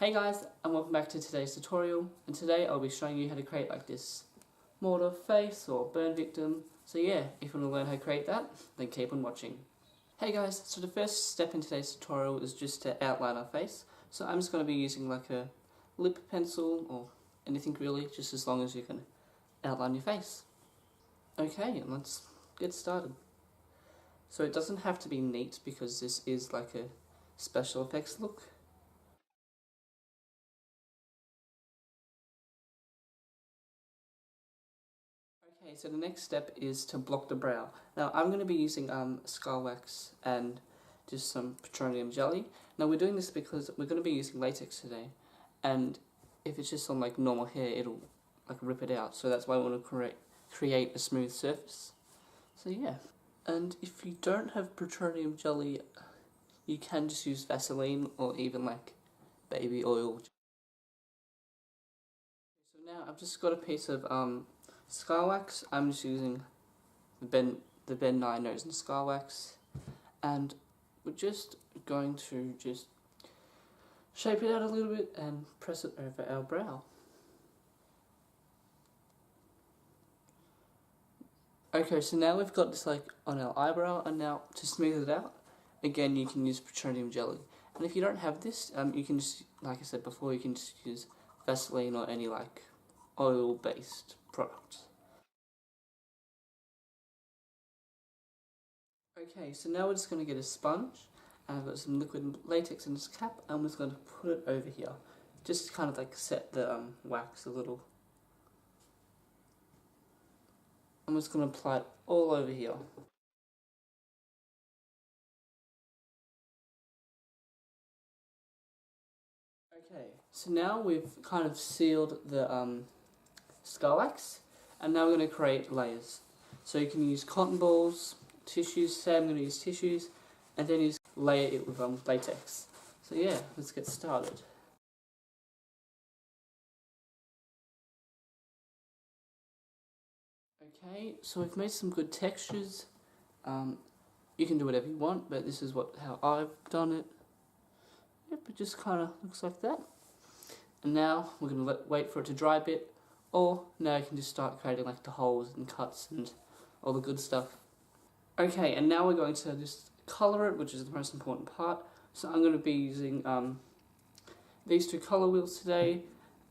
Hey guys, and welcome back to today's tutorial, and today I'll be showing you how to create like this mortar face or burn victim. So yeah, if you want to learn how to create that, then keep on watching. Hey guys, so the first step in today's tutorial is just to outline our face. So I'm just going to be using like a lip pencil or anything really, just as long as you can outline your face. Okay, and let's get started. So it doesn't have to be neat because this is like a special effects look. Okay, so the next step is to block the brow. Now I'm going to be using skull wax and just some petroleum jelly. Now we're doing this because we're going to be using latex today, and if it's just on like normal hair, it'll like rip it out. So that's why I want to create a smooth surface. So yeah, and if you don't have petroleum jelly, you can just use Vaseline or even like baby oil. So now I've just got a piece of skull wax. I'm just using the Ben 9 nose and skull wax, and we're just going to just shape it out a little bit and press it over our brow. Okay, so now we've got this like on our eyebrow, and now to smooth it out, again you can use petroleum jelly. And if you don't have this, you can just, like I said before, you can just use Vaseline or any like oil-based product. Okay, so now we're just going to get a sponge, and I've got some liquid latex in this cap, and we're just going to put it over here, just to kind of like set the wax a little. I'm just going to apply it all over here. Okay, so now we've kind of sealed the skull wax, and now we're going to create layers. So you can use cotton balls, tissues. Say I'm going to use tissues, and then you just layer it with latex. So yeah, let's get started. Okay, so we've made some good textures. You can do whatever you want, but this is how I've done it. Yep, it just kind of looks like that. And now we're going to wait for it to dry a bit, or now you can just start creating like the holes and cuts and all the good stuff. Okay, and now we're going to just colour it, which is the most important part. So I'm going to be using these two colour wheels today,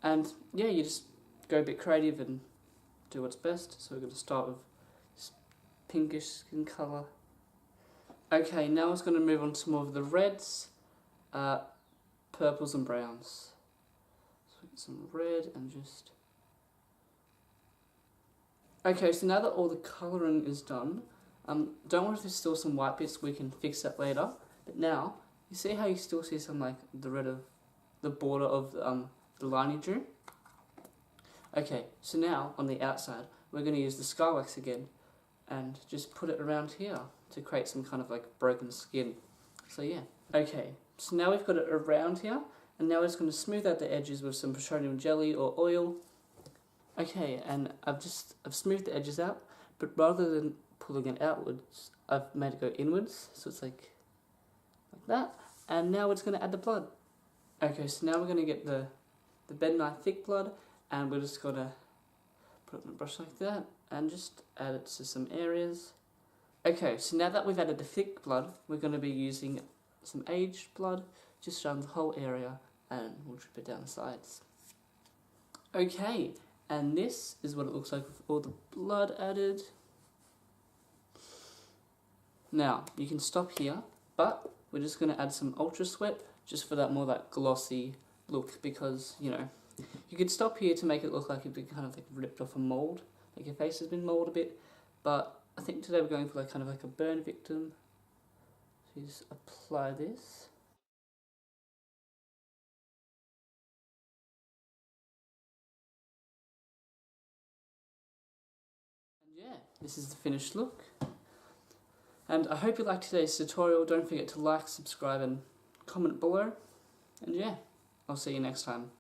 and yeah, you just go a bit creative and do what's best. So we're going to start with this pinkish skin colour. Okay, now it's going to move on to more of the reds, purples and browns. So we get some red and just... Okay, so now that all the colouring is done, don't worry if there's still some white bits, we can fix that later. But now, you see how you still see some like the red of the border of the line you drew? Okay, so now on the outside, we're going to use the skull wax again and just put it around here to create some kind of like broken skin. So yeah. Okay, so now we've got it around here, and now we're just going to smooth out the edges with some petroleum jelly or oil. Okay, and I've smoothed the edges out, but rather than pulling it outwards, I've made it go inwards, so it's like that. And now we're just going to add the blood. Okay, so now we're going to get the Ben 9 thick blood, and we're just going to put it on a brush like that, and just add it to some areas. Okay, so now that we've added the thick blood, we're going to be using some aged blood, just around the whole area, and we'll drip it down the sides. Okay, and this is what it looks like with all the blood added. Now, you can stop here, but we're just going to add some Ultra Sweat, just for that more like glossy look, because, you know, you could stop here to make it look like it'd be kind of like ripped off a mould, like your face has been moulded a bit, but I think today we're going for like kind of like a burn victim. So you just apply this. And yeah, this is the finished look. And I hope you liked today's tutorial. Don't forget to like, subscribe and comment below. And yeah, I'll see you next time.